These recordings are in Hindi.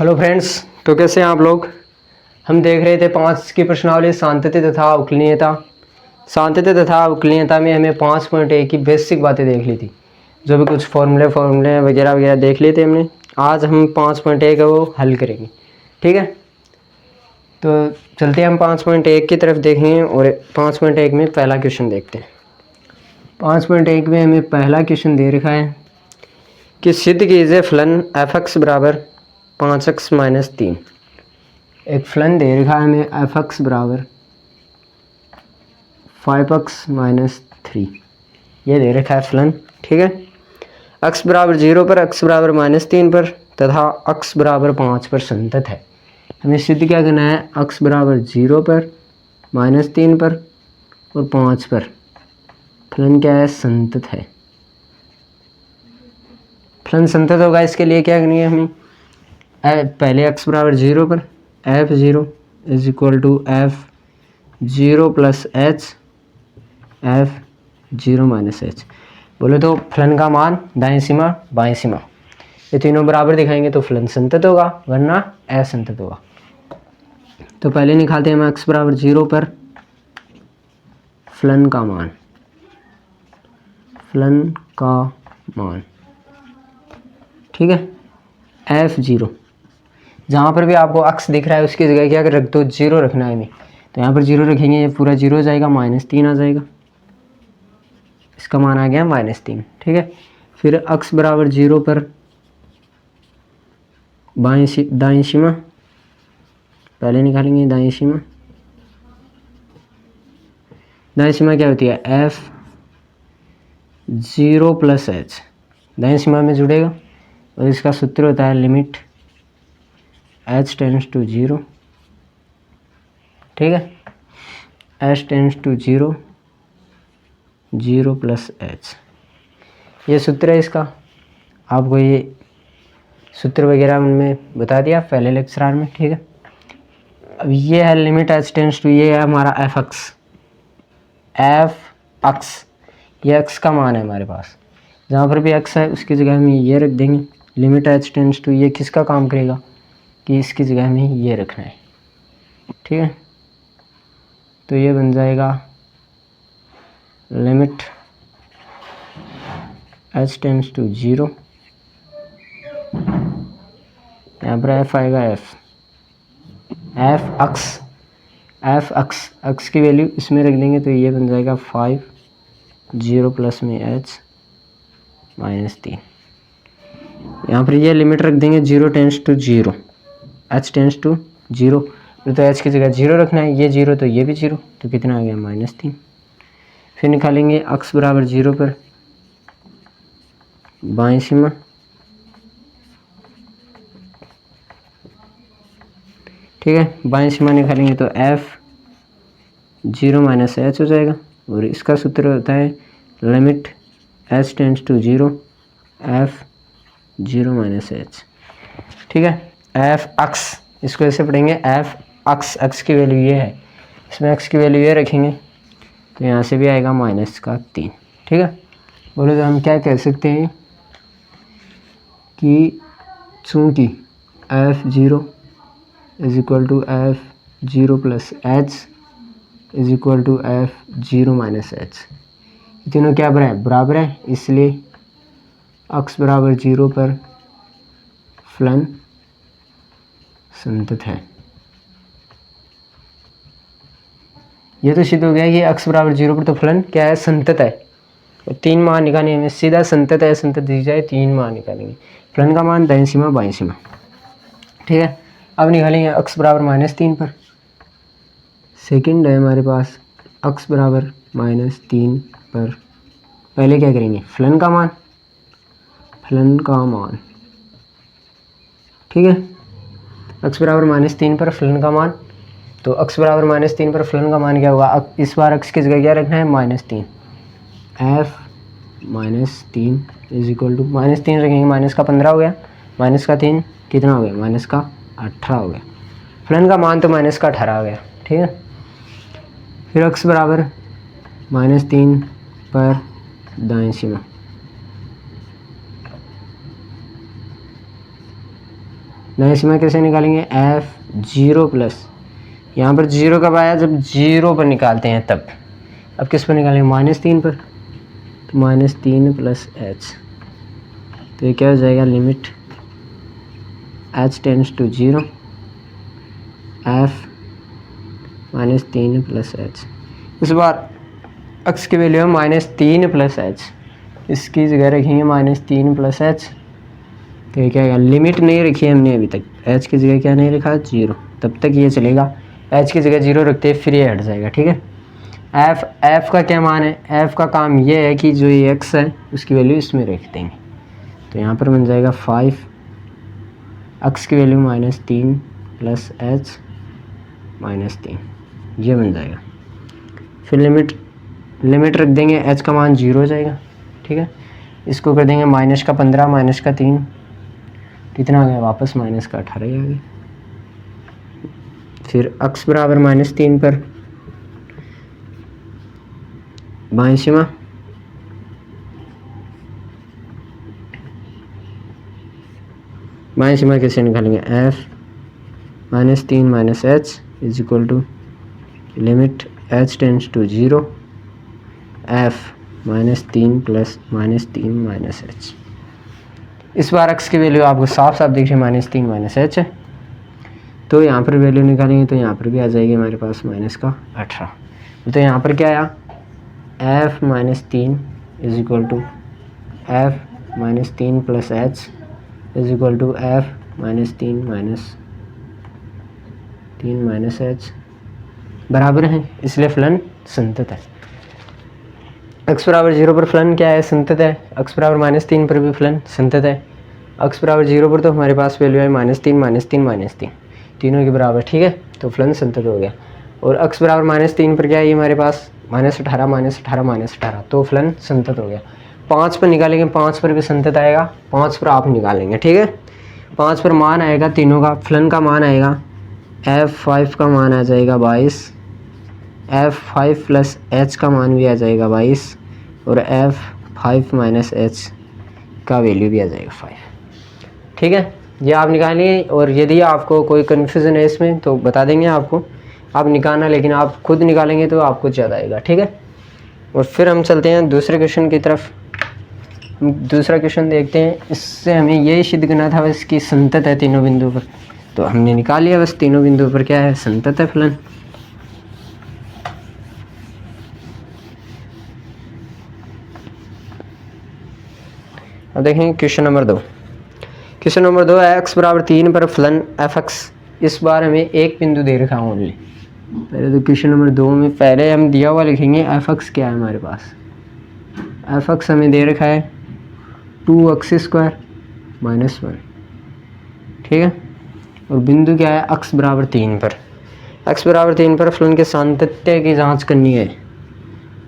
हेलो फ्रेंड्स, तो कैसे हैं आप लोग। हम देख रहे थे 5 की प्रश्नावली सांतत्य तथा अवकलनीयता। सांतत्य तथा अवकलनीयता में हमें 5.1 की बेसिक बातें देख ली थी, जो भी कुछ फॉर्मूले वगैरह वगैरह देख लिए थे हमने। आज हम 5.1 है वो हल करेंगे, ठीक है। तो चलते हैं हम 5.1 की तरफ देखेंगे और 5.1 में पहला क्वेश्चन देखते हैं। 5.1 में हमें पहला क्वेश्चन दे रखा है कि सिद्ध कीजिए फलन f(x) बराबर 5x माइनस 3। एक फलन दे रखा है हमें f(x) बराबर 5x माइनस 3, ये दे रखा है फलन, ठीक है। x बराबर 0 पर, x बराबर माइनस 3 पर तथा x बराबर 5 पर संतत है। हमें सिद्ध क्या करना है, x बराबर 0 पर, माइनस 3 पर और 5 पर फलन क्या है, संतत है। फलन संतत होगा, इसके लिए क्या करनी है हमें, पहले x बराबर 0 पर f(0) is equal to f(0) plus h f(0) minus h। बोले तो फलन का मान दाएं सीमा बाएं सीमा ये तीनों बराबर दिखाएंगे तो फलन संतत होगा, वरना असंतत होगा। तो पहले निकालते हैं हम x बराबर 0 पर फलन का मान, ठीक है। f(0) जहाँ पर भी आपको x दिख रहा है उसकी जगह क्या रख दो, 0 रखना है हमें। तो यहाँ पर 0 रखेंगे, ये पूरा 0 हो जाएगा, माइनस 3 आ जाएगा, इसका मान आ गया माइनस 3, ठीक है। फिर x बराबर 0 पर दाईं सीमा पहले निकालेंगे, दाईं सीमा क्या होती है, f(0) प्लस h दाईं सीमा में जुड़ेगा और इसका सूत्र होता है लिमिट h टेंड्स टू 0, ठीक है। h tends to 0, 0 plus h, ये सूत्र है इसका। आपको ये सूत्र वगैरह उनमें बता दिया पहले लेक्चर में, ठीक है। अब ये है लिमिट h टेंड्स टू, ये है हमारा f(x), ये x का मान है हमारे पास। जहाँ पर भी x है उसकी जगह हम ये रख देंगे, लिमिट h टेंड्स टू, ये किसका काम करेगा कि इसकी जगह हमें ये रखना है, ठीक है। तो ये बन जाएगा लिमिट h टेंड्स टू 0, यहाँ पर f आएगा, x की वैल्यू इसमें रख देंगे तो ये बन जाएगा 5, 0 प्लस में h माइनस 3। यहाँ पर ये लिमिट रख देंगे 0 tends to 0, h tends to 0, तो h की जगह 0 रखना है, ये 0 तो ये भी 0, तो कितना आ गया, माइनस 3। फिर निकालेंगे x बराबर 0 पर बाएं सीमा, ठीक है। बाएं सीमा निकालेंगे तो f(0) माइनस h हो जाएगा और इसका सूत्र होता है limit h tends to 0, f(0) minus h, ठीक है। f(x), इसको ऐसे पढ़ेंगे f(x) की वैल्यू ये है, इसमें x की वैल्यू ये रखेंगे तो यहाँ से भी आएगा माइनस का 3, ठीक है। बोले तो हम क्या कह सकते हैं कि चूँकि f(0) is equal to f(0) plus h is equal to f(0) minus h, तीनों क्या बराबर है, इसलिए x बराबर 0 पर फलन संतत है। ये तो सिद्ध हो गया कि x बराबर 0 पर तो फलन क्या है, संतत है। तो 3 मान निकालेंगे हमें, सीधा संतत है असंतत दी जाए 3 मान निकालेंगे। फलन का मान दाईं सीमा बाईं सीमा, ठीक है। अब निकालेंगे x बराबर माइनस 3 पर, सेकंड है हमारे पास x बराबर माइनस 3 पर। पहले क्या करेंगे, फलन का मान, ठीक है। x बराबर माइनस 3 पर फलन का मान, तो x बराबर माइनस 3 पर फलन का मान क्या होगा, अब इस बार x की जगह क्या रखना है, minus 3, f minus 3 is equal to, minus 3 रखेंगे, माइनस का 15 हो गया, माइनस का 3 कितना हो गया, माइनस का 18 हो गया। फलन का मान तो माइनस का 18 हो गया, ठीक है। फिर x बराबर माइनस 3 पर दाईं सीमा, दाएं सीमा कैसे निकालेंगे, एफ जीरो प्लस, यहाँ पर जीरो कब आया, जब जीरो पर निकालते हैं तब। अब किस पर निकालेंगे, -3 पर, तो -3 प्लस एच, तो ये क्या हो जाएगा, limit H tends to 0 F -3 plus H. इस बार एक्स की वैल्यू है -3 प्लस एच, इसकी जगह रखेंगे -3 प्लस एच, तो ये क्या है, लिमिट नहीं रखी है हमने अभी तक, एच की जगह क्या नहीं रखा, 0, तब तक ये चलेगा। एच की जगह 0 रखते हैं, फिर ये हट जाएगा, ठीक है। एफ का क्या मान है, एफ का काम ये है कि जो ये एक्स है उसकी वैल्यू इसमें रख देंगे, तो यहाँ पर बन जाएगा 5, एक्स की वैल्यू -3 प्लस एच -3, ये बन जाएगा। फिर लिमिट रख देंगे, एच का मान 0 हो जाएगा, ठीक है। इसको कर देंगे -15 -3, कितना आ गया वापस -18 ही आ गया। फिर x बराबर -3 पर बाएं सीमा, कैसे निकालेंगे, f -3 minus H is equal to limit h tends to 0 f -3 plus -3 minus H. इस बार x की वैल्यू आपको साफ साफ दिख रही है, -3 माइनस एच है, तो यहाँ पर वैल्यू निकालेंगे तो यहाँ पर भी आ जाएगी हमारे पास -18। तो यहाँ पर क्या आया, f -3 is equal to f -3 plus H is equal to f -3 minus H बराबर है, इसलिए फलन संतत है। x बराबर 0 पर फलन क्या है, संतत है। x बराबर -3 पर भी फलन संतत है। x बराबर 0 पर तो हमारे पास वैल्यू है -3 तीनों के बराबर, ठीक है, तो फलन संतत हो गया। और x बराबर -3 पर क्या है, ये हमारे पास -18 तो फलन संतत हो गया। 5 पर निकालेंगे, 5 पर भी संतत आएगा, 5 पर आप निकालेंगे, ठीक है। 5 पर मान आएगा तीनों का, फलन का मान आएगा, f5 का मान आ जाएगा 22, f5 प्लस h का मान भी आ जाएगा 22, और f5 माइनस h का वैल्यू भी आ जाएगा 5, ठीक है। ये आप निकालिए, और यदि आपको कोई कन्फ्यूज़न है इसमें तो बता देंगे आपको, आप निकालना, लेकिन आप खुद निकालेंगे तो आपको ज़्यादा आएगा, ठीक है। और फिर हम चलते हैं दूसरे क्वेश्चन की तरफ। हम दूसरा क्वेश्चन देखते हैं, इससे हमें यही सिद्ध करना था बस कि संतत है तीनों बिंदु पर, तो हमने निकाल लिया, बस तीनों बिंदु पर क्या है, संतत है फलन। अब देखेंगे क्वेश्चन नंबर 2। क्वेश्चन नंबर 2 है, x बराबर 3 पर फलन f(x), इस बार हमें एक बिंदु दे रखा है ओनली। पहले तो क्वेश्चन नंबर 2 में पहले हम दिया हुआ लिखेंगे f(x) क्या है हमारे पास, f(x) हमें दे रखा है 2x² -1, ठीक है। और बिंदु क्या है, x बराबर 3 पर। x बराबर 3 पर फलन के सातत्य की जांच करनी है।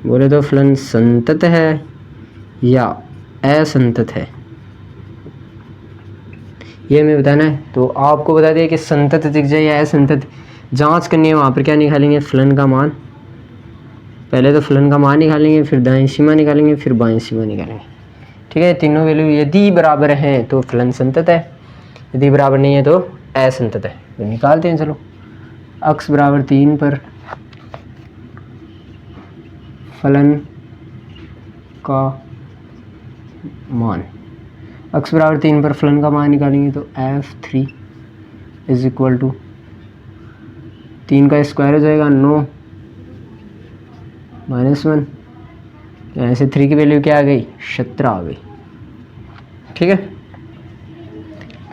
बोले तो फलन संतत है या असंतत है, ये हमें बताना है। तो आपको बता दिया कि संतत दिख जाए या असंतत, जांच करनी है। वहाँ पर क्या निकालेंगे, फलन का मान, पहले तो फलन का मान निकालेंगे, फिर दाईं सीमा निकालेंगे, फिर बाईं सीमा निकालेंगे, ठीक है। तीनों वैल्यू यदि बराबर हैं तो फलन संतत है, यदि बराबर नहीं है तो असंतत है। तो निकालते हैं, चलो। x बराबर 3 पर फलन का मान, x बराबर 3 पर फलन का मान निकालेंगे तो f3 इज इक्वल टू 3 का स्क्वायर हो जाएगा 9 -1, यहाँ से 3 की वैल्यू क्या आ गई, 17 आ गई, ठीक है।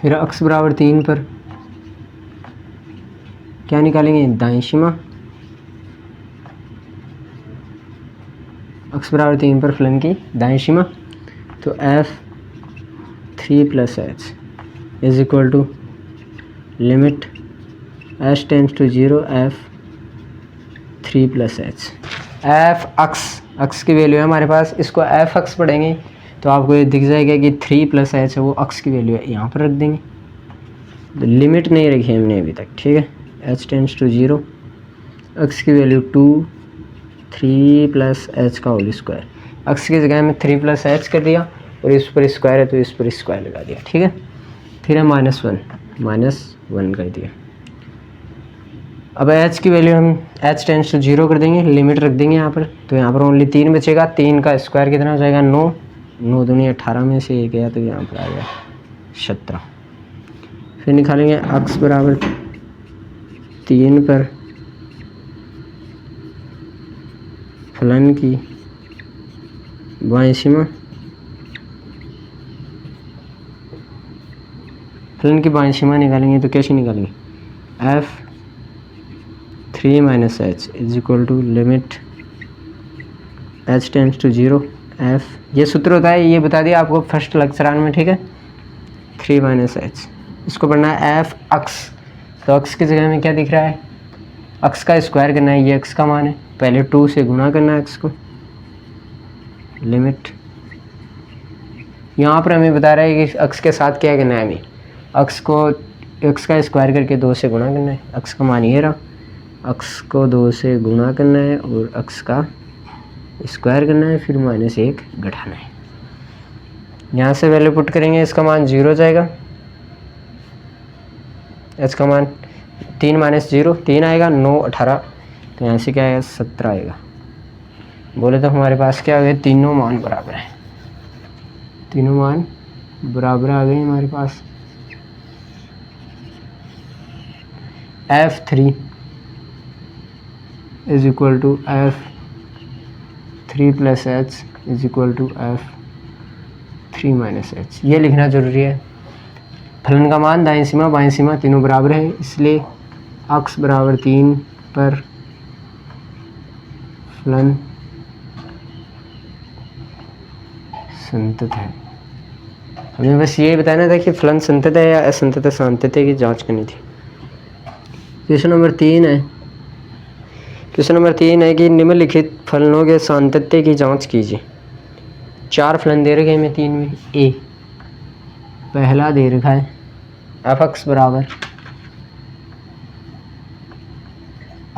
फिर x बराबर 3 पर क्या निकालेंगे, दाईं सीमा। x बराबर 3 पर फलन की दाईं सीमा, तो f3 plus H is equal to limit h tends to 0 f3 plus H. x की वैल्यू है हमारे पास, इसको f(x) पढ़ेंगे तो आपको ये दिख जाएगा कि 3 प्लस एच है वो x की वैल्यू है, यहाँ पर रख देंगे। तो लिमिट नहीं रखी हमने अभी तक, ठीक है। h टेंड्स टू 0, x की वैल्यू 2, 3 प्लस एच का होल स्क्वायर, x की जगह में 3 प्लस एच कर दिया, और इस पर स्क्वायर है तो इस पर स्क्वायर लगा दिया, ठीक है। फिर है -1, -1 कर दिया। अब h की वैल्यू हम h टेंड्स टू 0 कर देंगे, लिमिट रख देंगे यहाँ पर, तो यहाँ पर ओनली 3 बचेगा। 3 का स्क्वायर कितना हो जाएगा 9, 9 दूनी 18 में से 1 गया तो यहाँ पर आ गया 17। फिर निकालेंगे x बराबर 3 पर फलन की बाईं सीमा, फलन की बाईं सीमा निकालेंगे तो कैसे निकालेंगे, f3 - h is equal to limit h tends to 0 f, ये सूत्र होता है, ये बता दिया आपको फर्स्ट लेक्चर में, ठीक है। 3 - h, इसको पढ़ना है f अक्स, तो अक्स की जगह में क्या दिख रहा है, अक्स का स्क्वायर करना है, ये अक्स का मान है, पहले 2 से गुणा करना है अक्स को, लिमिट। यहाँ पर हमें बता रहा है कि अक्स के साथ क्या करना है, हमें अक्स को अक्स का स्क्वायर करके 2 से गुणा करना है, अक्स का मान ये रहा, अक्स को 2 से गुणा करना है और अक्स का स्क्वायर करना है, फिर -1 घटाना है। यहाँ से वैल्यू पुट करेंगे, इसका मान 0 हो जाएगा, एच का मान 3 - 0 3 आएगा, 9 18, तो यहाँ से क्या आएगा 17 आएगा। बोले तो हमारे पास क्या हो गया, तीनों मान बराबर है, तीनों मान बराबर आ गए हमारे पास। f3 is equal to f3 + h is equal to f3 - h, ये लिखना जरूरी है। फलन का मान दाईं सीमा बाईं सीमा तीनों बराबर है, इसलिए x बराबर 3 पर फलन संतत है। हमें बस ये बताना था कि फलन संतत है या असंतत है, सांतत्य की जांच करनी थी। क्वेश्चन नंबर 3 है, क्वेश्चन नंबर 3 है कि निम्नलिखित फलनों के सांतत्य की जांच कीजिए। 4 फलन दे रखे हैं 3 में। ए पहला दे रखा है f(x) बराबर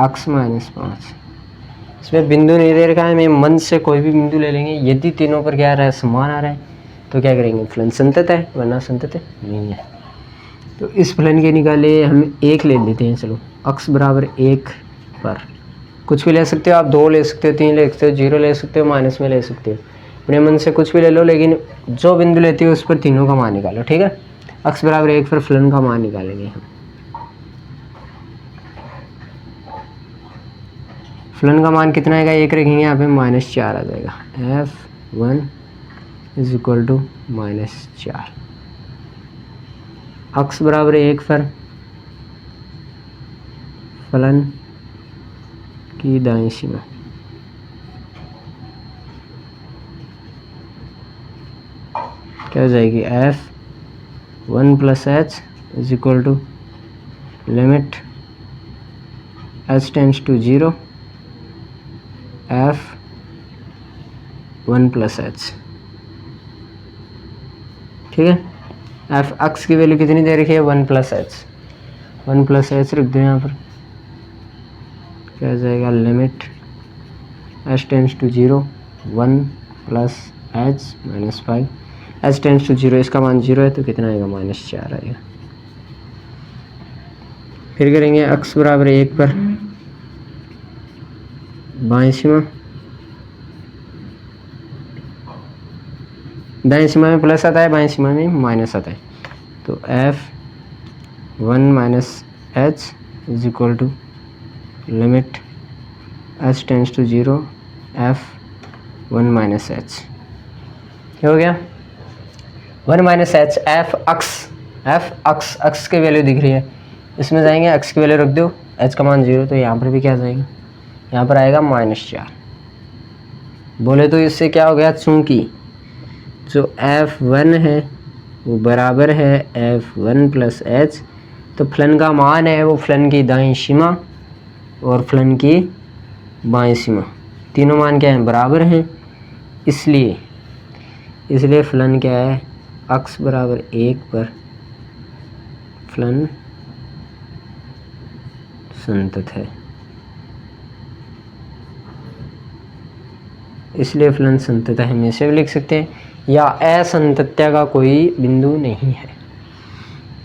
x - 5, इसमें बिंदु नहीं दे रखा है, हमें मन से कोई भी बिंदु ले लेंगे, यदि तीनों पर क्या आ रहा है, समान आ रहा है, तो क्या करेंगे, फलन संतत है, वरना संतत नहीं है। तो इस फलन के निकाले हम 1 ले लेते हैं, चलो x बराबर 1 पर कुछ भी ले सकते हो आप, 2 ले सकते हो, 3 ले सकते हो, 0 ले सकते हो, माइनस में ले सकते हो, अपने मन से कुछ भी ले लो, लेकिन जो बिंदु लेते हो उस पर तीनों का मान निकालो, ठीक है। x बराबर 1 पर फलन का मान निकालेंगे हम। फलन का मान कितना आएगा, 1 रखेंगे यहाँ पे, -4 आ जाएगा। f1 is equal to -4। x बराबर 1 पर फलन की दाईं सीमा, क्या हो जाएगी, f1 + h is equal to limit h tends to 0 f1 + h, ठीक है। f x की वैल्यू कितनी दे रखी है, 1 + h, 1 + h रख दो यहाँ पर, क्या हो जाएगा, limit h tends to 0 1 + h - 5, h tends to 0, इसका मान 0 है तो कितना आएगा, -4 आएगा। फिर करेंगे x बराबर 1 पर बाईं सीमा, दाईं सीमा में प्लस आता है, बाईं सीमा में माइनस आता है, तो f1 - h is equal to limit h tends to 0 f1 - h, क्या हो गया, 1 - h f x की वैल्यू दिख रही है, इसमें जाएंगे x की वैल्यू रख दो, h का मान 0, तो यहाँ पर भी क्या जाएगा, यहाँ पर आएगा -4। बोले तो इससे क्या हो गया, चूंकि जो f1 है वो बराबर है f1 + h, तो फलन का मान है वो फलन की दाईं सीमा और फलन की बाईं सीमा, तीनों मान क्या हैं, बराबर हैं, इसलिए फलन क्या है, x बराबर 1 पर फलन संतत है, इसलिए फलन संतत है। हम ऐसे भी लिख सकते हैं, या असंतत्य का कोई बिंदु नहीं है।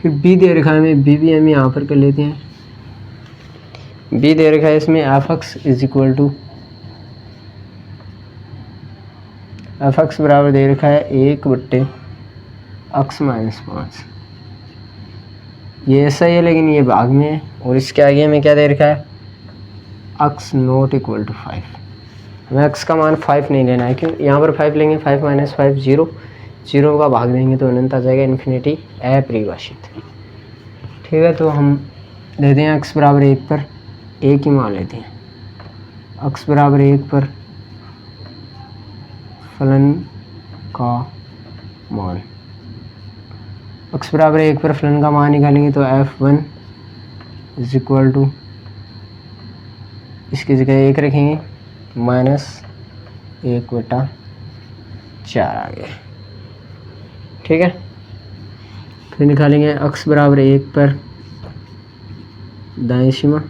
फिर बी दे रखा है हमें, बी भी हम यहाँ पर कर लेते हैं। बी दे रखा है इसमें F x is equal to F X बराबर दे रखा है 1/x-5। ये ऐसा ही है लेकिन ये भाग में है, और इसके आगे हमें क्या दे रखा है x नॉट इक्वल टू 5। हमें x का मान 5 नहीं लेना है, क्यों? यहाँ पर 5 लेंगे, 5 - 5 0, 0 का भाग देंगे तो अनंत आ जाएगा, इन्फिनिटी अपरिभाषित। ठीक है, तो हम देते हैं x बराबर 1 पर एक ही मान लेते हैं। x बराबर 1 पर फलन का मान, x बराबर 1 पर फलन का मान निकालेंगे तो f1 इज इक्वल टू, इसकी जगह 1 रखेंगे, -1/4 आ गया। ठीक है, फिर निकालेंगे x बराबर 1 पर दाईं सीमा,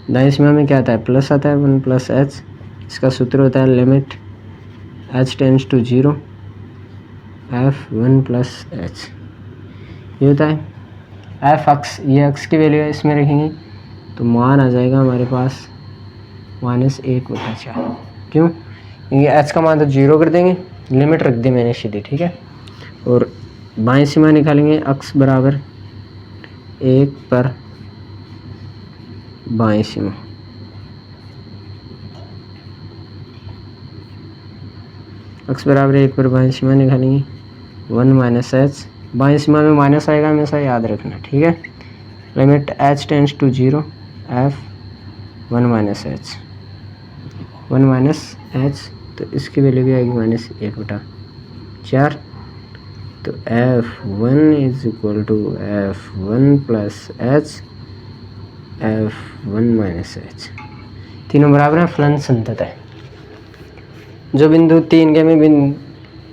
दाईं सीमा में क्या आता है प्लस आता है 1 + h। इसका सूत्र होता है limit h tends to 0 f1 + h। ये होता है एफ एक्स, ये एक्स की वैल्यू है, इसमें रखेंगे तो मान आ जाएगा हमारे पास -1/4। क्यों? क्योंकि एच का मान तो 0 कर देंगे, लिमिट रख दी मैंने सीधी। ठीक है, और बाईं सीमा निकालेंगे x बराबर 1 पर बाईं सीमा, x बराबर 1 पर बाईं सीमा निकालेंगे 1 - h। बाईं सीमा में माइनस आएगा, हमेशा याद रखना। ठीक है, limit h tends to 0 f1 - h, 1 - h, तो इसकी वैल्यू भी आएगी -1/4। तो f1 is equal to f1 + h f1 - h। तीनों बराबर है, फलन संतत है। जो बिंदु 3 के हमें बिंदु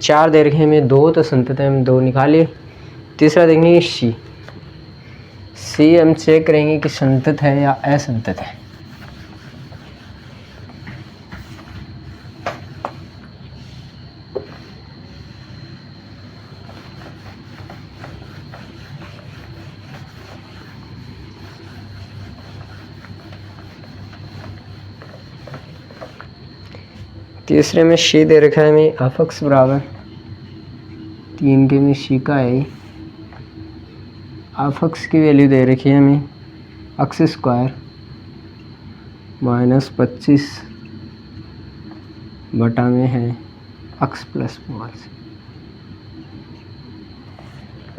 4 दे रखे हैं, हमें 2 तो संतत है, हम 2 निकालिए। तीसरा देखेंगे सी, सी हम चेक करेंगे कि संतत है या असंतत है। तीसरे में सी दे रखा है हमें एफ एक्स बराबर 3 के में सी का है, एफ एक्स की वैल्यू दे रखी है हमें x² -25 बटा में है x + 5।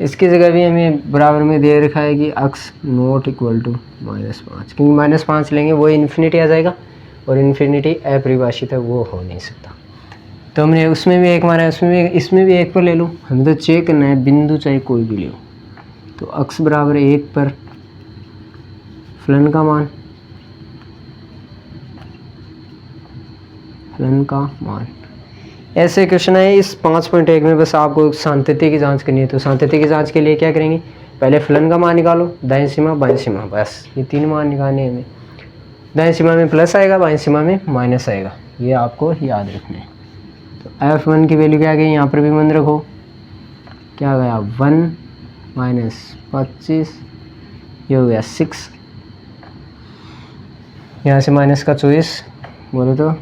इसकी जगह भी हमें बराबर में दे रखा है कि x नॉट इक्वल टू -5, क्योंकि -5 लेंगे वो इन्फिनिटी आ जाएगा, और इन्फिनिटी अपरिभाषित है, वो हो नहीं सकता। तो हमने उसमें भी एक माना है, इसमें भी 1 पर ले लूँ। हमें तो चेक करना है बिंदु चाहे कोई भी ले लो। तो x बराबर 1 पर फलन का मान, ऐसे क्वेश्चन है इस 5.1 में। बस आपको सांतत्य की जांच करनी है, तो सांतत्य की जांच के लिए क्या करेंगे, पहले फलन का मान निकालो, दाईं सीमा बाईं सीमा, बस ये 3 मान निकालने हैं हमें। दाईं सीमा में प्लस आएगा, बाईं सीमा में माइनस आएगा, ये आपको याद रखना है। तो f1 की वैल्यू क्या आ गई, यहाँ पर भी मन रखो, क्या आ गया 1 - 25, ये हो गया 6, यहाँ से माइनस का 24 बोलो तो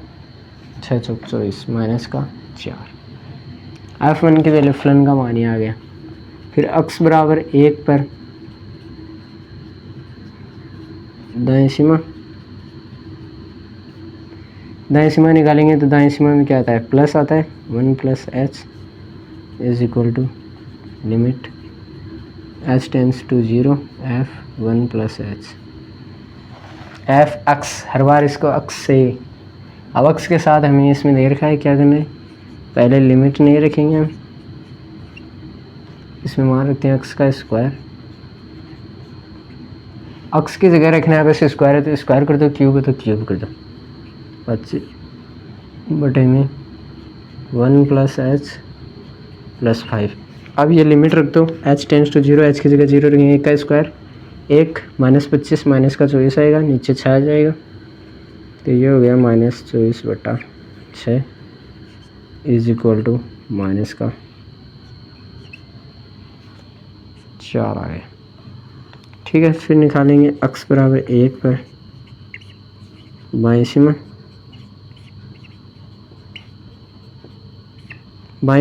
6 × 24 -4। f1 की वैल्यू फलन का मान ही आ गया। फिर x बराबर 1 पर दाईं सीमा निकालेंगे तो दाईं सीमा में क्या आता है प्लस आता है 1 + h is equal to limit h tends to 0 f1 + h। f x, हर बार इसको x से, अब x के साथ हमें इसमें दे रखा है क्या करना है, पहले लिमिट नहीं रखेंगे हम, इसमें मान रखते हैं x का स्क्वायर। x की जगह रखना है, अगर स्क्वायर है तो स्क्वायर कर दो, क्यूब है तो क्यूब कर दो, 25 बटे में 1 + h + 5। अब ये लिमिट रख दो, h टेंड्स टू 0, h की जगह 0 रखेंगे, 1 का स्क्वायर 1 -25 माइनस का 24 आएगा, नीचे 6 आ जाएगा, तो ये हो गया -24/6 इज इक्वल टू माइनस का 4 आ गया। ठीक है, फिर निकालेंगे x बराबर 1 पर बाईं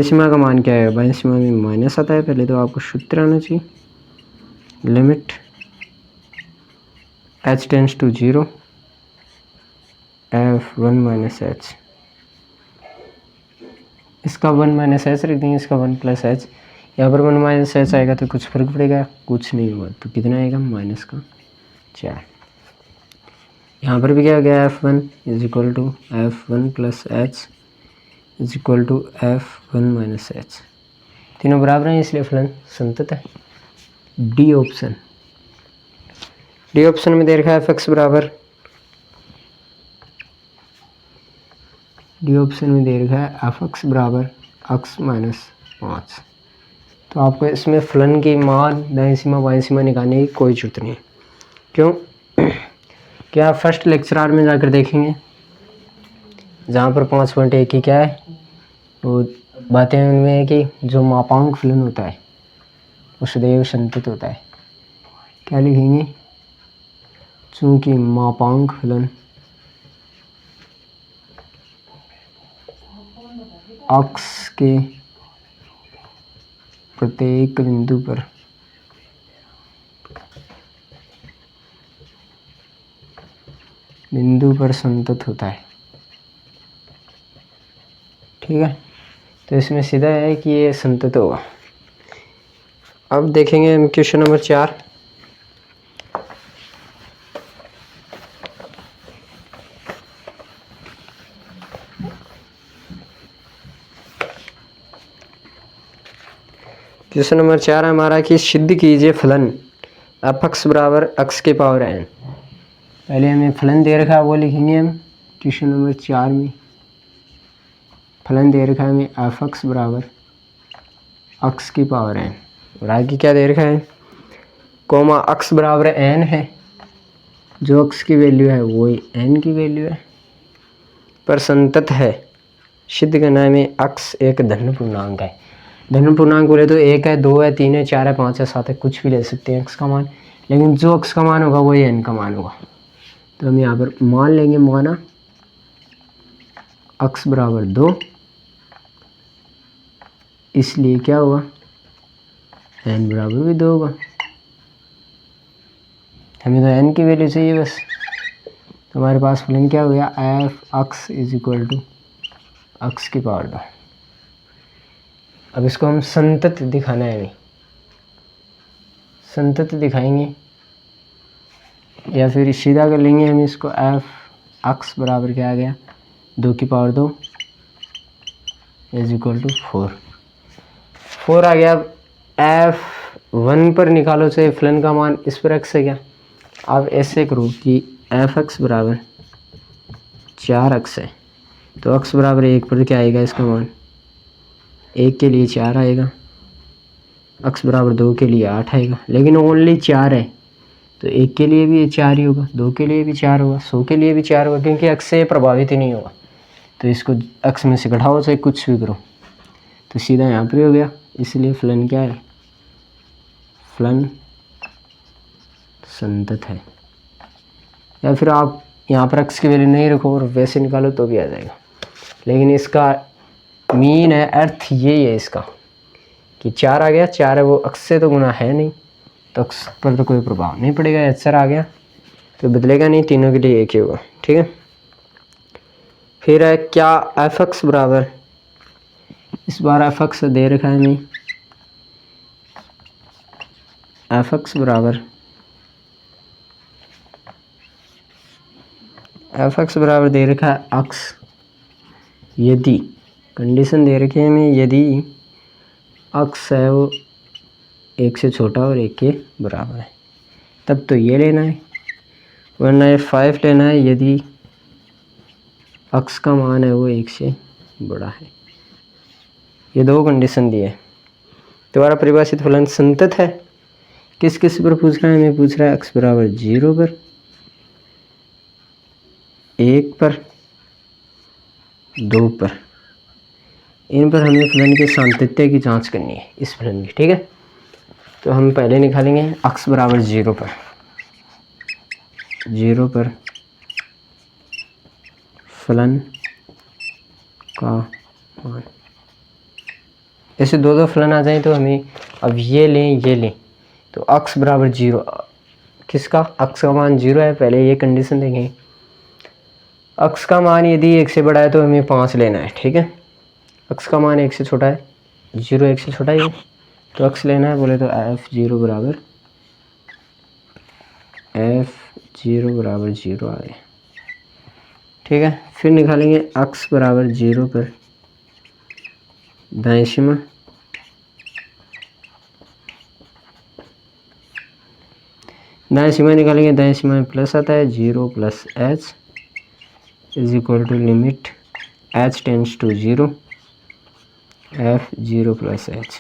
सीमा का मान क्या है? बाईं सीमा में माइनस आता है। पहले तो आपको सूत्र आना चाहिए, limit h tends to 0 f1 minus h। इसका 1 माइनस एच रख देंगे, इसका 1 प्लस एच। यहाँ पर 1 माइनस एच आएगा तो कुछ फर्क पड़ेगा? कुछ नहीं हुआ। तो कितना आएगा? माइनस का 4। यहाँ पर भी क्या हो गया? f1 is equal to f1 plus H is equal to f1 minus h. तीनों बराबर हैं, इसलिए फलन संतत है। डी ऑप्शन में दे रखा है f(x) बराबर, डी ऑप्शन में दे रखा है f(x) बराबर x माइनस 5। तो आपको इसमें फलन की मान दाईं सीमा बाईं सीमा निकालने की कोई जरूरत नहीं है। क्यों? क्या फर्स्ट लेक्चर में जाकर देखेंगे, जहाँ पर 5.1 की क्या है वो बातें उनमें है कि जो मापांक फलन होता है वो सदैव संतत होता है। क्या लिखेंगे? चूँकि मापांक फलन x के प्रत्येक बिंदु पर संतत होता है। ठीक है, तो इसमें सीधा है कि ये संतत होगा। अब देखेंगे हम क्वेश्चन नंबर 4। क्वेश्चन नंबर 4 है हमारा कि सिद्ध कीजिए फलन f(x) बराबर x के पावर n। पहले हमें फलन दे रखा है वो लिखेंगे हम क्वेश्चन नंबर 4 में। फलन दे रखा है हमें f(x) बराबर x की पावर n, और आगे क्या दे रखा है? कोमा x बराबर n है, जो x की वैल्यू है वही n की वैल्यू है, पर संतत है। सिद्ध करना है हमें x एक धन पूर्णांक है। धन पूर्णांक बोले तो 1 है, 2 है, 3 है, 4 है, 5 है, 7 है, कुछ भी ले सकते हैं x का मान, लेकिन जो x का मान होगा वही n का मान होगा। तो हम यहाँ पर मान लेंगे माना x बराबर 2, इसलिए क्या हुआ? n बराबर भी 2 होगा। हमें तो n की वैल्यू चाहिए बस। तो हमारे पास फलन क्या हो गया? f(x) is equal to x की पावर 2। अब इसको हम संतत दिखाना है, हमें संतत दिखाएंगे, या फिर सीधा कर लेंगे हम इसको। f(x) बराबर क्या आ गया? 2 की पावर 2 इज इक्वल टू 4 आ गया। f1 पर निकालो चाहे फलन का मान, इस पर x है क्या? आप ऐसे करो कि f(x) बराबर 4x है, तो x बराबर 1 पर क्या आएगा? इसका मान 1 के लिए 4 आएगा, x बराबर 2 के लिए 8 आएगा, लेकिन ओनली 4 है तो 1 के लिए भी 4 ही होगा, 2 के लिए भी 4 होगा, 100 के लिए भी 4 होगा, क्योंकि x से प्रभावित ही नहीं होगा। तो इसको x में से घटाओ चाहे कुछ भी करो, तो सीधा यहाँ पर हो गया। इसलिए फलन क्या है? फलन संतत है। या फिर आप यहाँ पर x की वैल्यू नहीं रखो और वैसे निकालो तो भी आ जाएगा, लेकिन इसका मीन है, अर्थ यही है इसका कि 4 आ गया। 4 है वो x से तो गुना है नहीं, तो x पर तो कोई प्रभाव नहीं पड़ेगा। h आ गया तो बदलेगा नहीं, तीनों के लिए एक ही होगा। ठीक है, फिर है क्या f(x) बराबर, इस बार f(x) दे रखा है हमें, f(x) बराबर दे रखा है x, यदि कंडीशन दे रखी है हमें, यदि x है वो 1 से छोटा और 1 के बराबर है, तब तो ये लेना है, वरना ये 5 लेना है यदि x का मान है वो 1 से बड़ा है। ये 2 कंडीशन दी है। दोबारा परिभाषित फलन संतत है। किस किस पर पूछ रहा है? हमें पूछ रहा है x बराबर 0 पर, 1 पर, 2 पर। इन पर हमें फलन के सांतत्य की जांच करनी है इस फलन की, ठीक है। तो हम पहले निकालेंगे x बराबर 0 पर, 0 पर फलन का मान। ऐसे दो दो फलन आ जाए तो हमें अब ये लें तो x बराबर 0, किसका, x का मान 0 है। पहले ये कंडीशन देखें, x का मान यदि 1 से बड़ा है तो हमें 5 लेना है, ठीक है। x का मान 1 से छोटा है, 0 1 से छोटा है तो x लेना है बोले तो f0 बराबर 0 आ गया, ठीक है। फिर निकालेंगे x बराबर 0 पर दाएं सीमा, दाएं सीमा निकालेंगे, दाएं सीमा में प्लस आता है, 0 plus h is equal to limit h tends to 0 f0 plus h।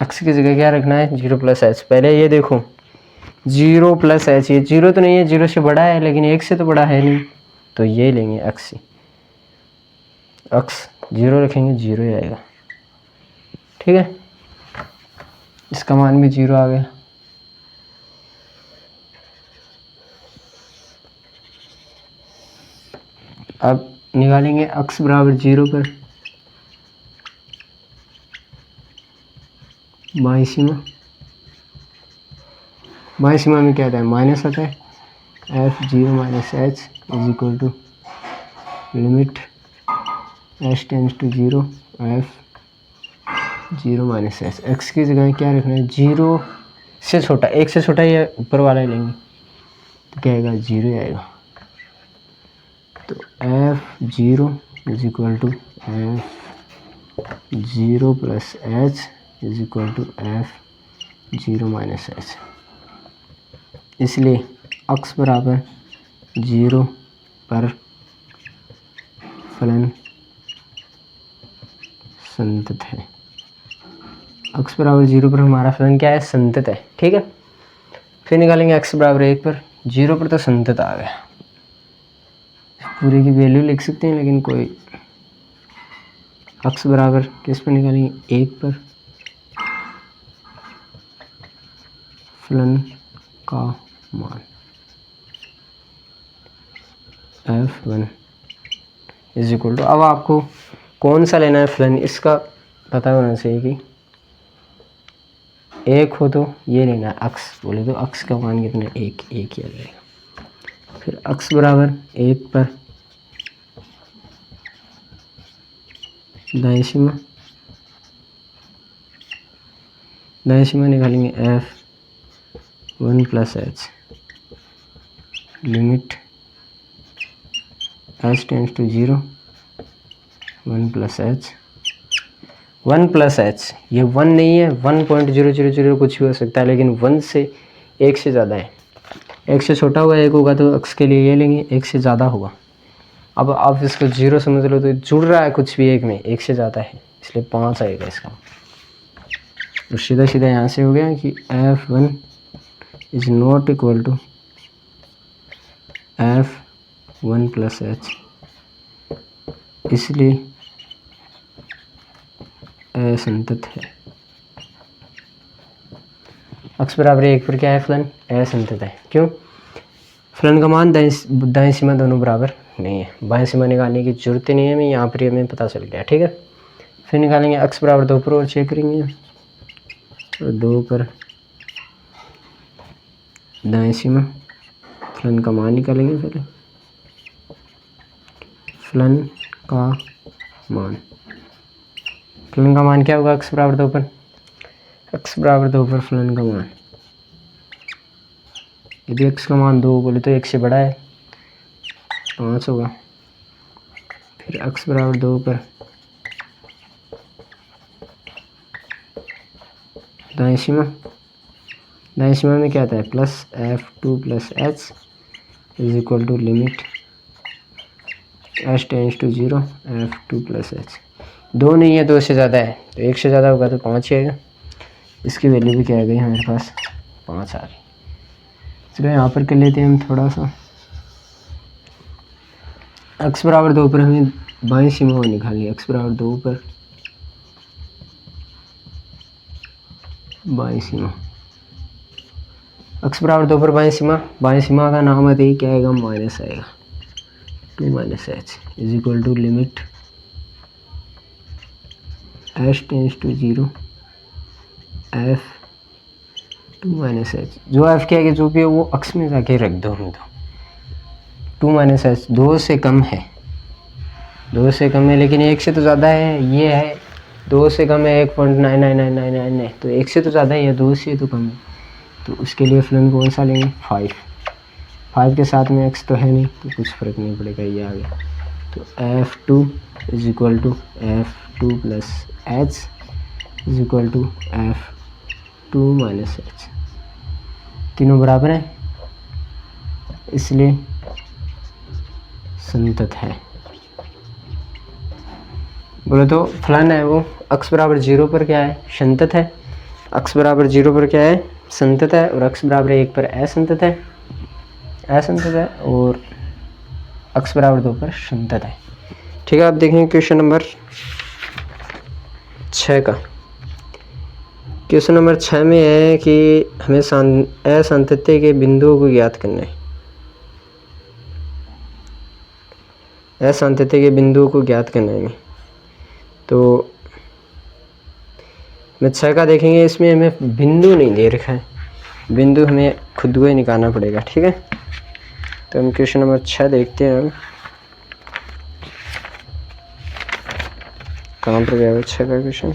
x की जगह क्या रखना है, 0 प्लस h। पहले ये देखो 0 प्लस h, ये 0 तो नहीं है, 0 से बड़ा है लेकिन 1 से तो बड़ा है नहीं, तो ये लेंगे x, x 0 रखेंगे 0 ही आएगा, ठीक है। इसका मान भी 0 आ गया। अब निकालेंगे x बराबर 0 पर बाईं सीमा, बाईं सीमा में क्या आता है, माइनस आता है, f0 minus h is equal to limit h tends to 0 f0 minus h। x की जगह क्या रखना है, 0 से छोटा, 1 से छोटा ये ऊपर वाला ही लेंगे तो क्या आएगा, 0 ही आएगा। तो f0 is equal to f0 plus h is equal to f0 minus h। इसलिए x बराबर 0 पर फलन संतत है। x बराबर 0 पर हमारा फलन क्या है, संतत है, ठीक है। फिर निकालेंगे x बराबर 1 पर, 0 पर तो संतत आ गया, पूरे की वैल्यू लिख सकते हैं लेकिन कोई, x बराबर किस पर निकालेंगे, 1 पर फलन का मान f1 इज इक्वल टू, अब आपको कौन सा लेना है फलन इसका पता होना चाहिए कि 1 हो तो ये लेना है, x बोले तो x का मान कितना, 1 ही आ जाएगा। फिर x बराबर 1 पर दाएं सीमा, दाएं सीमा निकालेंगे f1 plus h limit h tends to 0 1 plus h, 1 plus h, ये 1 नहीं है, 1.000 कुछ भी हो सकता है लेकिन 1 से 1 से ज़्यादा है, 1 से छोटा हुआ 1 होगा तो x के लिए ये लेंगे, 1 से ज़्यादा होगा। अब आप इसको 0 समझ लो तो जुड़ रहा है कुछ भी 1 में, 1 से ज़्यादा है इसलिए 5 आएगा इसका। तो सीधा सीधा यहाँ से हो गया कि f1 is not equal to f1 plus h, इसलिए असंतत है। x बराबर 1 पर क्या है फलन, असंतत है। क्यों, फलन का मान दाएं सीमा दोनों बराबर नहीं है, बाएं सीमा निकालने की जरूरत ही नहीं है, हमें यहाँ पर हमें पता चल गया, ठीक है। फिर निकालेंगे x बराबर 2 पर और चेक करेंगे, तो 2 पर दाएं सीमा फलन का मान निकालेंगे। पहले फलन का मान, फलन का मान क्या होगा, x बराबर 2 पर, x बराबर 2 पर फलन का मान, यदि x का मान 2 बोले तो 1 से बड़ा है 5 होगा। फिर x बराबर 2 पर दाएं सीमा, दाएं सीमा में क्या आता है, plus f2 plus h is equal to limit h tends to 0 f2 plus h। 2 नहीं है, 2 से ज़्यादा है, तो 1 से ज़्यादा होगा तो 5 ही आएगा। इसकी वैल्यू भी क्या आ गई हमारे पास, 5 आ गई। चलो यहाँ पर कर लेते हैं हम थोड़ा सा, x बराबर 2 पर हमें बाईं सीमा निकालनी है। x बराबर 2 पर बाईं सीमा, x बराबर 2 पर बाईं सीमा का नाम है क्या आएगा, माइनस आएगा। 2 minus H is equal to limit h tends to 0 f 2 minus h. जो एफ क्या है जो भी है वो अक्स में जाके रख दो हम। तो 2 माइनस एच 2 से कम है, 2 से कम है लेकिन 1 से तो ज़्यादा है। ये है 2 से कम है 1.99999 है, तो 1 से तो ज़्यादा ही है, 2 से तो कम है। तो उसके लिए फलन कौन सा लेंगे, 5 के साथ में x तो है नहीं तो कुछ फ़र्क नहीं पड़ेगा, ये आ गया। तो f2 is equal to f2 plus H is equal to f2 minus h. तीनों बराबर हैं इसलिए संतत है। बोले तो फलन है वो x बराबर 0 पर क्या है, संतत है। x बराबर 0 पर क्या है, संतत है। और x बराबर 1 पर असंतत है, और x बराबर 2 पर संतत है। ठीक है, आप देखेंगे क्वेश्चन नंबर 6 का। क्वेश्चन नंबर 6 में है कि हमें असंतत्य के बिंदुओं को ज्ञात करना है। असंतत्य के बिंदुओं को ज्ञात करना है। तो मैं 6 का देखेंगे, इसमें हमें बिंदु नहीं दे रखा है, बिंदु हमें खुद को ही निकालना पड़ेगा। ठीक है, तो हम क्वेश्चन नंबर 6 देखते हैं। हम कहाँ पर गया है 6 का क्वेश्चन।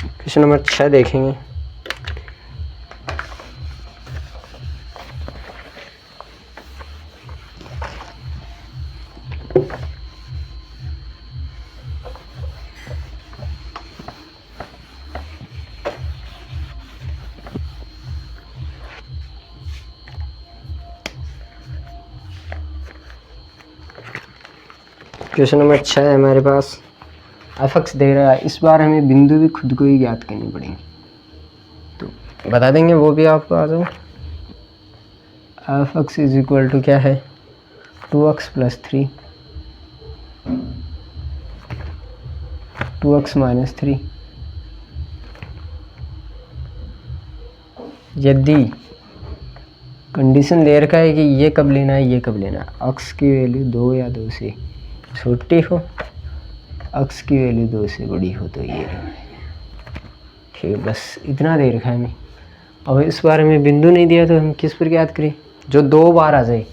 क्वेश्चन नंबर 6 देखेंगे। क्वेश्चन नंबर 6 है हमारे पास, एफ दे रहा है। इस बार हमें बिंदु भी खुद को ही ज्ञात करनी पड़ेंगी, तो बता देंगे वो भी आपको आ जाओ। F x is equal to क्या है, 2x प्लस 3 2x माइनस 3। यदि कंडीशन दे रखा है कि ये कब लेना है, ये कब लेना है, x की वैल्यू 2 या 2 से छोटी हो, x की वैल्यू 2 से बड़ी हो, तो ये लेना है। ठीक है, बस इतना दे रखा है हमें। अब इस बार हमें बिंदु नहीं दिया तो हम किस पर याद करें, जो 2 बार आ जाए।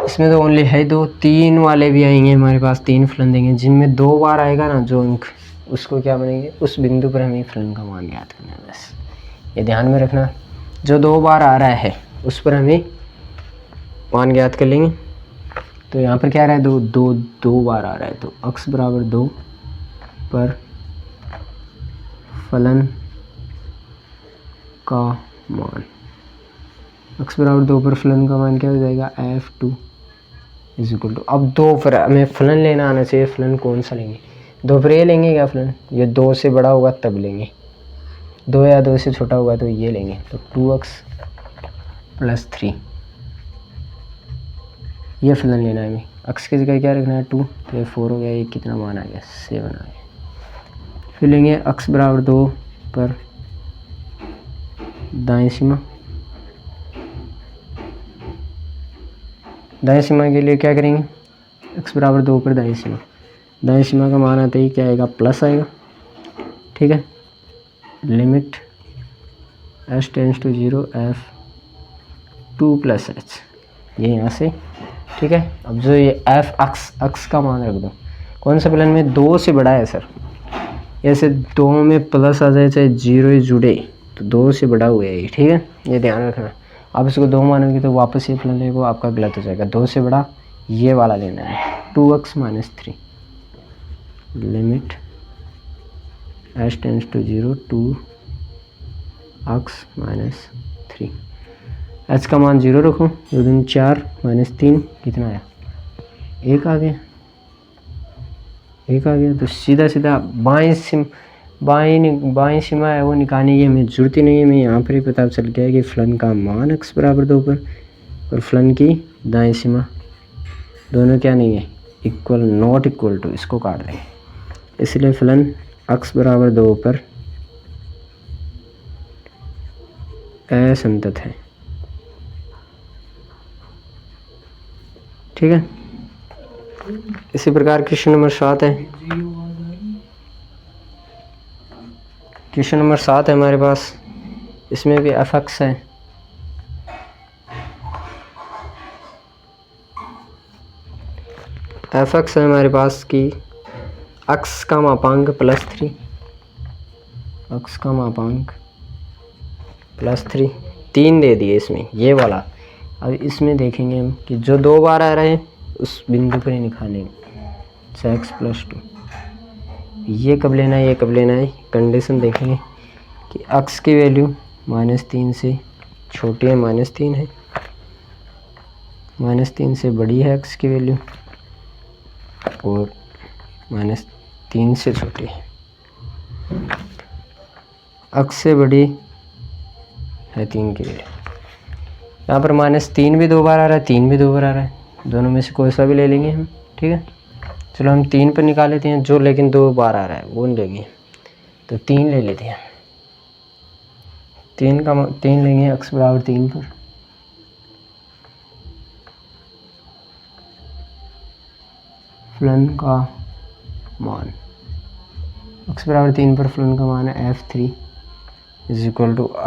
इसमें तो ओनली है 2, 3 वाले भी आएंगे हमारे पास, 3 फलन देंगे जिनमें 2 बार आएगा ना जो अंक, उसको क्या बनेंगे, उस बिंदु पर हमें फलन का मान याद करना है। बस ये ध्यान में रखना, जो 2 बार आ रहा है उस पर हमें मान ज्ञात कर लेंगे। तो यहाँ पर क्या आ रहा है, दो बार आ रहा है, तो x बराबर 2 पर फलन का मान, x बराबर 2 पर फलन का मान क्या हो जाएगा, f2 इज इक्वल टू। अब 2 पर हमें फलन लेना आना चाहिए, फलन कौन सा लेंगे, 2 पर ये लेंगे क्या फलन, ये 2 से बड़ा होगा तब लेंगे, 2 या 2 से छोटा होगा तो ये लेंगे। तो 2x प्लस 3 ये फलन लेना है हमें। x की जगह क्या रखना है, 2, तो ये 4 हो गया, ये कितना मान आ गया, 7 आ गया। फिर लेंगे x बराबर 2 पर दाएं सीमा, दाएं सीमा के लिए क्या करेंगे, x बराबर 2 पर दाएं सीमा का मान आते ही क्या आएगा, प्लस आएगा। ठीक है, limit h tends to 0 f2 plus h, ये यहाँ से। ठीक है, अब जो ये f x का मान रख दो, कौन सा फलन में 2 से बड़ा है सर, ऐसे 2 में प्लस आ जाए चाहे 0 ही जुड़े तो 2 से बड़ा हुआ है ये। ठीक है, ये ध्यान रखना। आप इसको 2 मानोगे तो वापस ये फलन लेगा आपका गलत हो जाएगा, 2 से बड़ा ये वाला लेना है, 2x minus 3 limit h tends to 0 2x minus 3। h का मान 0 रखो, 2 दूनी 4 माइनस 3 कितना आया, 1 आ गया, 1 आ गया। तो सीधा सीधा बाईं सीमा है वो निकालने की हमें ज़रूरत ही नहीं है। हमें यहाँ पर ही पता चल गया है कि फ़लन का मान x बराबर 2 पर और फ़लन की दाईं सीमा दोनों क्या नहीं है, इक्वल, नॉट इक्वल टू, इसको काट दें। इसलिए फ़लन x बराबर 2 पर असंतत है। ठीक है। इसी प्रकार क्वेश्चन नंबर 7 है। क्वेश्चन नंबर 7 है हमारे पास, इसमें भी एफ एक्स है। एफ एक्स है हमारे पास की एक्स का मापांक +3, एक्स का मापांक +3, 3 दे दिए इसमें, ये वाला। अब इसमें देखेंगे हम कि जो 2 बार आ रहे हैं उस बिंदु पर ही निकालेंगे, x +2। ये कब लेना है, ये कब लेना है, कंडीशन देखेंगे कि x की वैल्यू -3 से छोटी है, -3 है, -3 से बड़ी है x की वैल्यू, और -3 से छोटी है। x से बड़ी है 3 की वैल्यू। यहाँ पर -3 भी 2 बार आ रहा है, 3 भी 2 बार आ रहा है, दोनों में से कोई सा भी ले लेंगे हम। ठीक है, चलो हम 3 पर निकाल लेते हैं, जो लेकिन 2 बार आ रहा है वो लेंगे, तो 3 ले लेते हैं। 3 लेंगे x बराबर 3 पर। फलन का मान x बराबर 3 पर फलन का मान है f3 =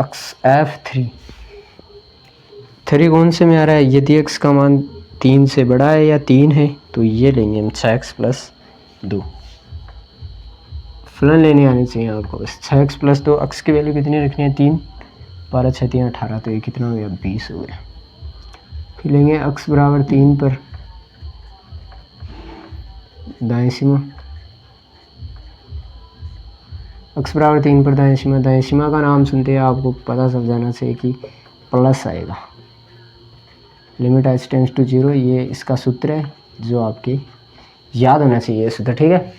x f3। 3 कौन से में आ रहा है, यदि x का मान 3 से बड़ा है या 3 है तो ये लेंगे हम 6x + 2। फलन लेने आनी चाहिए आपको बस। 6x + 2, x की वैल्यू कितनी रखनी है, 3, 12 6 3 18, तो ये कितना हो गया, 20 हो गया। फिर लेंगे x बराबर 3 पर दाईं सीमा, x बराबर 3 पर दाईं सीमा। दाईं सीमा का नाम सुनते हैं आपको पता चल जाना चाहिए कि प्लस आएगा। लिमिट h टेंड्स टू 0, ये इसका सूत्र है जो आपकी याद होना चाहिए सूत्र। ठीक है,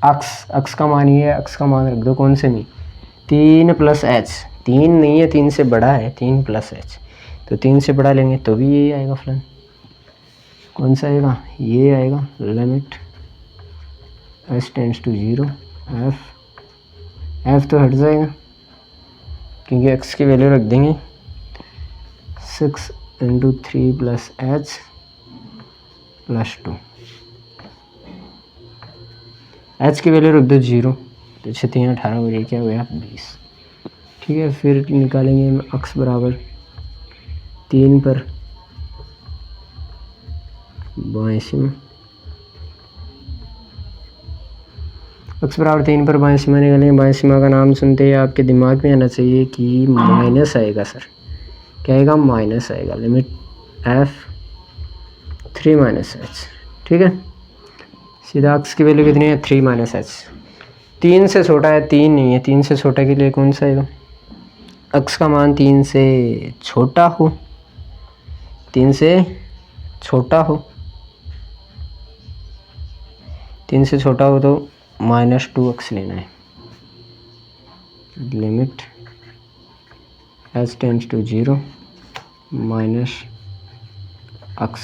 x का मान ये है, x का मान रख दो कौन से में, 3 + h, 3 नहीं है, 3 से बड़ा है, 3 + h, तो 3 से बड़ा लेंगे तो भी यही आएगा फलन। कौन सा आएगा, ये आएगा। Limit h tends to 0, f तो हट जाएगा क्योंकि x की वैल्यू रख देंगे 6 × 3 + h + 2। h की वैल्यू रख दो 0, तो 6 3 18 हो गया, क्या हो गया, 20। ठीक है, फिर निकालेंगे हम x बराबर 3 पर बाईं सीमा। x बराबर 3 पर बाईं सीमा निकालेंगे। बाईं सीमा का नाम सुनते ही आपके दिमाग में आना चाहिए कि माइनस आएगा। सर क्या आएगा, माइनस आएगा। Limit f3 - h। ठीक है, सीधा x की वैल्यू कितनी है, 3 - h। 3 से छोटा है, 3 नहीं है, 3 से छोटा के लिए कौन सा आएगा, x का मान 3 से छोटा हो, 3 से छोटा हो, 3 से छोटा हो तो -2x लेना है। Limit h tends to 0, -x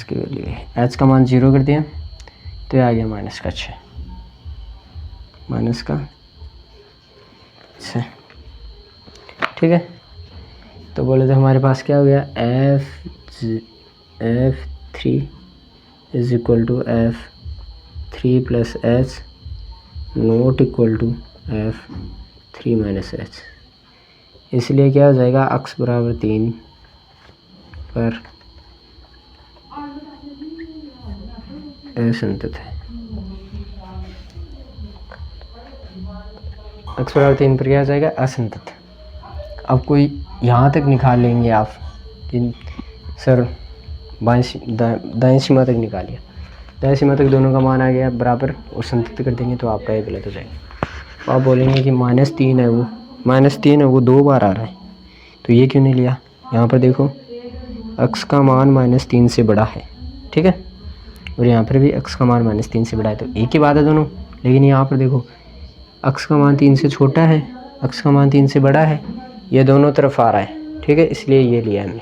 की वैल्यू है, h का मान 0 कर दिया तो आ गया -6, -6। ठीक है, तो बोले तो हमारे पास क्या हो गया, f3 f3 + h not equal to f3 - h। इसलिए क्या हो जाएगा, x बराबर 3 पर असंतत है। x बराबर 3 पर क्या हो जाएगा, असंतत। अब कोई यहाँ तक निकाल लेंगे आप कि सर दाएं सीमा तक निकालिए, दाएं सीमा तक दोनों का मान आ गया बराबर और संतुलित कर देंगे तो आपका ये गलत हो जाएगा। आप बोलेंगे कि -3 है, वो -3 है, वो 2 बार आ रहा है, तो ये क्यों नहीं लिया। यहाँ पर देखो x का मान -3 से बड़ा है, ठीक है, और यहाँ पर भी x का मान -3 से बड़ा है, तो एक ही बात है दोनों। लेकिन यहाँ पर देखो अक्स का मान 3 से छोटा है, अक्स का मान 3 से बड़ा है, ये दोनों तरफ आ रहा है, ठीक है, इसलिए ये लिया हमने।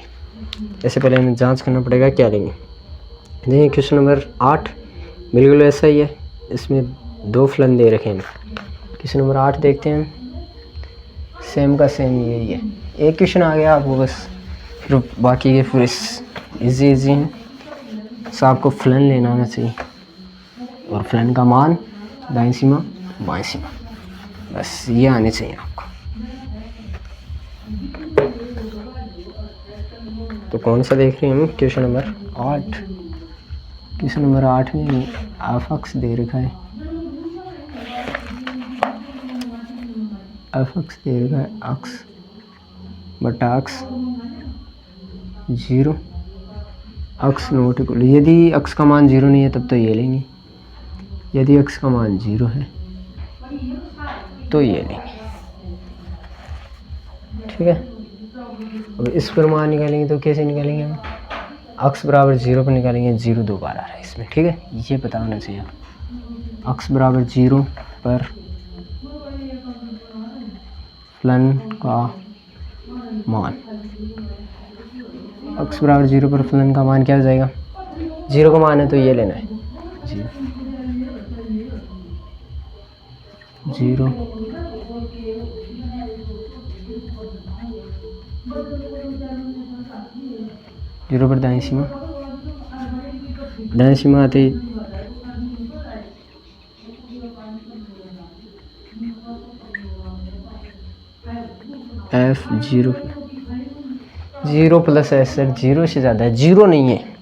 ऐसे पहले हमें जांच करना पड़ेगा क्या लेंगे। देखिए क्वेश्चन नंबर 8 बिल्कुल ऐसा ही है, इसमें 2 फलन दे रखे हैं। क्वेश्चन नंबर 8 देखते हैं, सेम का सेम यही है। एक क्वेश्चन आ गया आपको बस, फिर बाकी के पूरे इजी हैं। बस आपको फलन लेना आना चाहिए और फलन का मान दाईं सीमा बाईं सीमा, बस ये आने चाहिए आपको। तो कौन सा देख रहे हैं हम, क्वेश्चन नंबर 8। क्वेश्चन नंबर 8 में एफ एक्स दे रखा है, एफ एक्स दे रखा है एक्स बटा एक्स 0 एक्स नॉट इक्वल, यदि एक्स का मान 0 नहीं है तब तो ये लेंगे, यदि एक्स का मान 0 है तो ये लेंगे, ठीक है। अब इस पर मान निकालेंगे तो कैसे निकालेंगे हम, एक्स बराबर 0 पर निकालेंगे, 0 2 बार आ रहा है इसमें, ठीक है, ये पता होना चाहिए। एक्स बराबर 0 पर फलन का मान, एक्स बराबर 0 पर फलन का मान क्या हो जाएगा, 0 का मान है तो ये लेना है, 0 0 पर दाईं सीमा आते ही f 0 प्लस एस, 0 से ज़्यादा है, 0 नहीं है।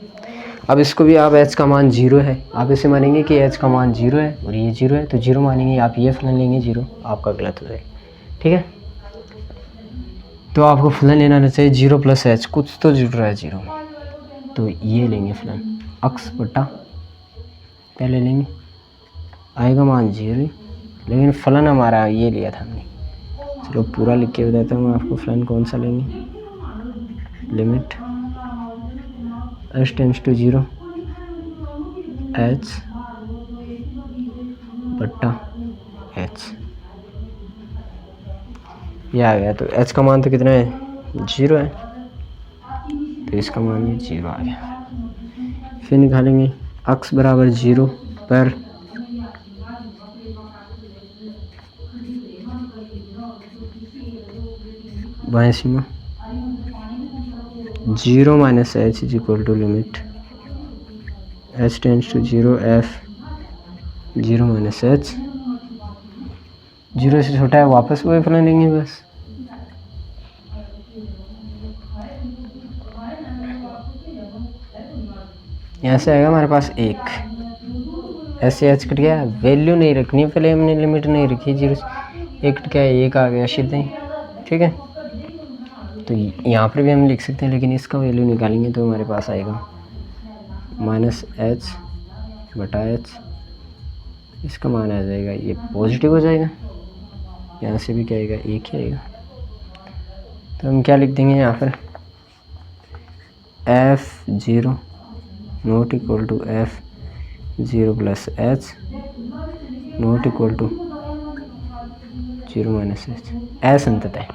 अब इसको भी आप h का मान 0 है, आप इसे मानेंगे कि h का मान 0 है और ये 0 है, तो 0 मानेंगे, आप ये फलन लेंगे 0, आपका गलत हो जाएगा, ठीक है। तो आपको फलन लेना रहना चाहिए 0 प्लस h, कुछ तो जुड़ रहा है 0 में, तो ये लेंगे फलन एक्स बटा, पहले लेंगे आएगा मान 0, लेकिन फलन हमारा ये लिया था हमने। चलो पूरा लिख के बताता हूँ आपको, फलन कौन सा लेंगे, limit h tends to 0 h बट्टा h, ये आ गया। तो h का मान तो कितना है, 0 है, तो इसका मान भी 0 आ गया। फिर निकालेंगे x बराबर 0 पर बाएं सीमा 0 minus h is equal to limit h tends to 0 f 0 minus h, 0 से छोटा है, वापस वही फलन लेंगे बस। यहाँ से आएगा हमारे पास 1, ऐसे h कट गया, वैल्यू नहीं रखनी, पहले हमने लिमिट नहीं रखी, 0 से 1 कट गया, 1 आ गया सीधे ही, ठीक है। तो यहाँ पर भी हम लिख सकते हैं, लेकिन इसका वैल्यू निकालेंगे तो हमारे पास आएगा माइनस h बटा h, इसका मान आ जाएगा, ये पॉजिटिव हो जाएगा, यहाँ से भी क्या आएगा, 1 ही आएगा। तो हम क्या लिख देंगे यहाँ पर, f0 not equal to f0 plus h not equal to 0 minus h, एस अंततः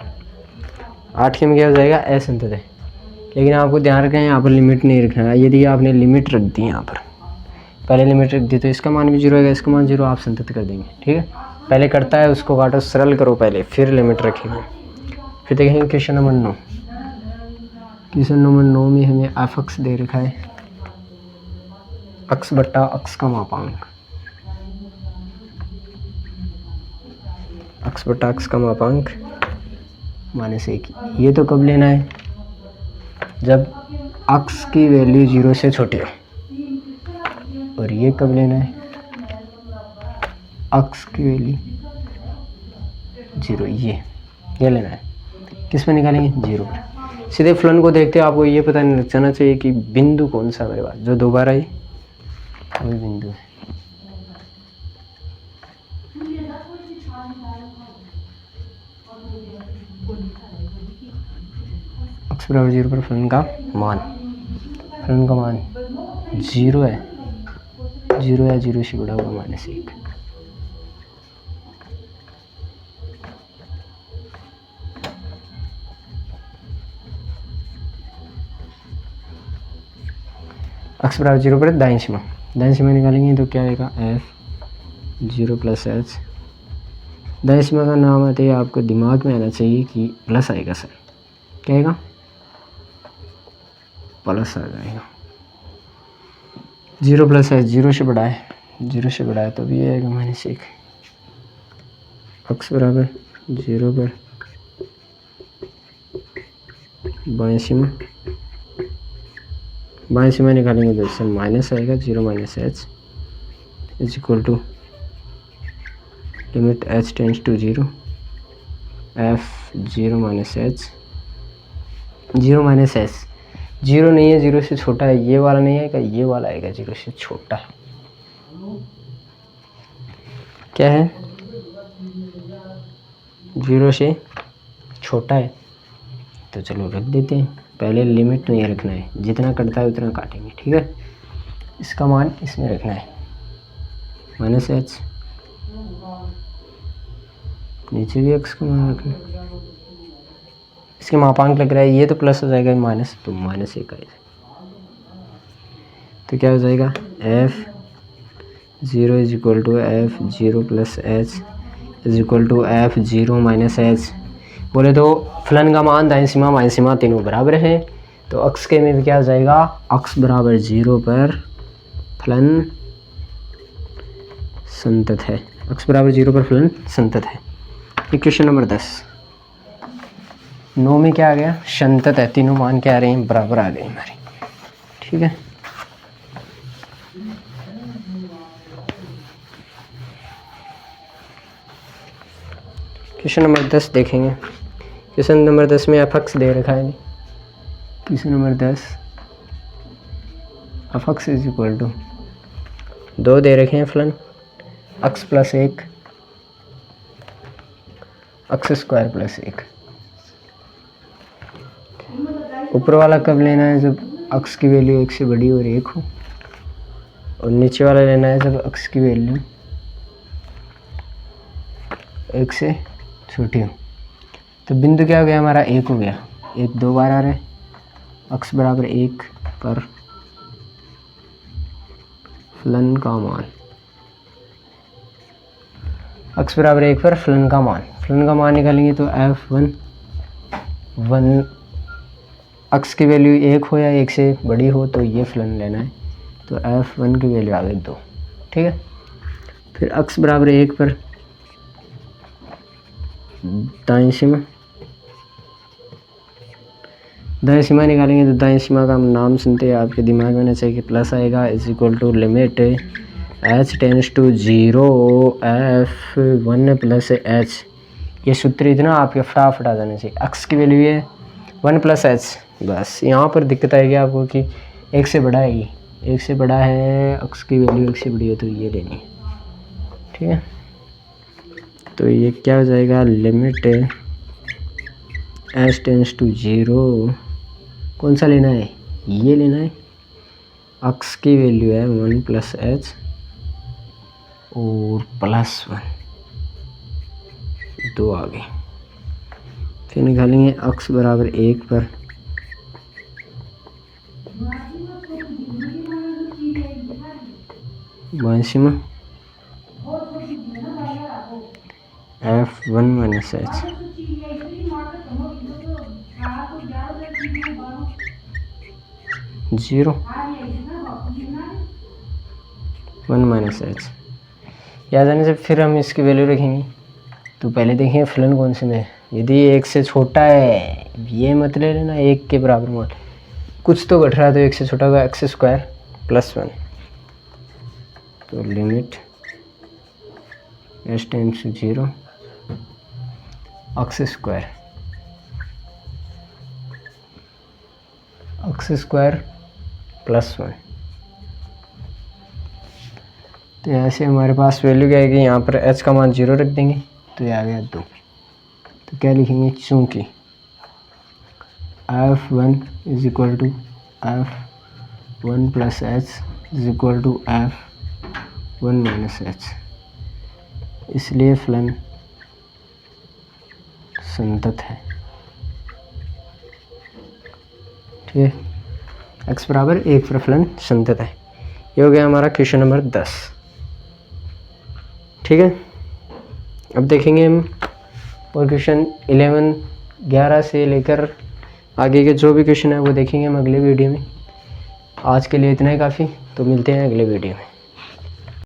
8 के में क्या हो जाएगा, एस अंततः। लेकिन आपको ध्यान रखें यहाँ पर लिमिट नहीं रखना, यदि आपने लिमिट रख दी यहाँ पर, पहले लिमिट रख दी तो इसका मान भी 0 आएगा, इसका मान 0, आप संतत कर देंगे, ठीक है। पहले करता है उसको काटो, सरल करो पहले, फिर लिमिट रखेंगे। फिर देखेंगे क्वेश्चन नंबर 9। क्वेश्चन नंबर 9 में हमें एफ एक्स दे रखा है, एक्स बट्टा एक्स का मापांक, एक्स बट्टा एक्स का मापांक माइनस 1। ये तो कब लेना है, जब एक्स की वैल्यू 0 से छोटी हो, और ये कब लेना है, एक्स की वैल्यू 0, ये लेना है। किस पे निकालेंगे, 0 पर। सीधे फलन को देखते आपको ये पता नहीं लग जाना चाहिए कि बिंदु कौन सा मेरे पास, जो दोबारा ही वही बिंदु है। एक्स बराबर 0 पर फलन का मान 0 है, 0 या 0 से बड़ा होगा -1। x बराबर 0 पर दाईं सीमा निकालेंगे तो क्या आएगा f 0 प्लस एच। दाईं सीमा का नाम आते ही आपको दिमाग में आना चाहिए कि प्लस आएगा सर, क्या आएगा, प्लस आ जाएगा। 0 प्लस एच 0 से बड़ा है, 0 से बड़ा है तो भी आएगा -1। x बराबर 0 पर बाईं सीमा निकालेंगे तो इससे माइनस आएगा। 0 minus H is equal to limit h tends to 0 f 0 minus h. 0 minus h 0 नहीं है, 0 से छोटा है, ये वाला नहीं आएगा, ये वाला आएगा 0 से छोटा। क्या है, 0 से छोटा है तो चलो रख देते हैं। पहले लिमिट नहीं रखना है, जितना कटता है उतना काटेंगे, ठीक है। इसका मान इसमें रखना है -h, नीचे भी x का मान रखना है। इसके मापांक लग रहा है, ये तो प्लस हो जाएगा, माइनस तो -1 आएगा। तो क्या हो जाएगा f0 is equal to f0 plus H is equal to f0 minus h. बोले तो फलन का मान दाईं सीमा बाईं सीमा तीनों बराबर है, तो अक्स के में भी क्या हो जाएगा, अक्स बराबर 0 पर फलन संतत है। अक्स बराबर 0 पर फलन संतत है। क्वेश्चन नंबर 10 9 में क्या आ गया, संतत है, तीनों मान क्या आ रहे हैं, बराबर आ गए हमारे, ठीक है। क्वेश्चन नंबर 10 देखेंगे। क्वेश्चन नंबर 10 में f(x) दे रखा है। Question number 10 f(x) is equal to 2 दे रखे हैं फलन x plus 1 x square plus 1। ऊपर वाला कब लेना है, जब x की वैल्यू 1 से बड़ी और 1 हो, और नीचे वाला लेना है जब x की वैल्यू 1 से छोटी हो। तो बिंदु क्या हो गया हमारा, 1 हो गया, 1 2 बार आ रहा है। x बराबर 1 पर फलन का मान, x बराबर 1 पर फलन का मान निकालेंगे तो f1 x की वैल्यू 1 हो या 1 से बड़ी हो तो ये फलन लेना है, तो f1 की वैल्यू आ गई 2, ठीक है। फिर x बराबर 1 पर दाईं सीमा निकालेंगे तो दाईं सीमा का नाम सुनते हैं आपके दिमाग में आना चाहिए कि प्लस आएगा, is equal to limit h tends to 0 f1 plus h। ये सूत्र इतना आपके फटाफट आ जाना चाहिए। x की वैल्यू है 1 प्लस h। बस यहाँ पर दिक्कत आएगी आपको कि 1 से बड़ा है, ये 1 से बड़ा है, x की वैल्यू 1 से बड़ी है तो ये लेनी है, ठीक है। तो ये क्या हो जाएगा, लिमिट h टेंड्स टू 0, कौन सा लेना है, ये लेना है। x की वैल्यू है 1 प्लस h और प्लस 1, 2 आ गए। फिर निकालेंगे x बराबर 1 पर बाईं सीमा f1 minus h, 0 1 minus h। याद आने से फिर हम इसकी वैल्यू रखेंगे। तो पहले देखें फलन कौन से में, यदि 1 से छोटा है ये मत ले लेना, 1 के बराबर मान, कुछ तो घट रहा है तो 1 से छोटा होगा x स्क्वायर प्लस 1। तो limit h tends to 0 x square plus 1। तो ऐसे हमारे पास वैल्यू क्या आएगी, यहाँ पर h का मान 0 रख देंगे तो ये आ गया 2। तो क्या लिखेंगे, चूँकि f1 is equal to f1 plus h is equal to f1 minus h, इसलिए फलन संतत है, ठीक है। x बराबर 1 प्रफलन संतत है। ये हो गया हमारा क्वेश्चन नंबर 10। ठीक है, अब देखेंगे हम और क्वेश्चन 11 से लेकर आगे के जो भी क्वेश्चन है वो देखेंगे हम अगले वीडियो में। आज के लिए इतना ही काफ़ी, तो मिलते हैं अगले वीडियो में।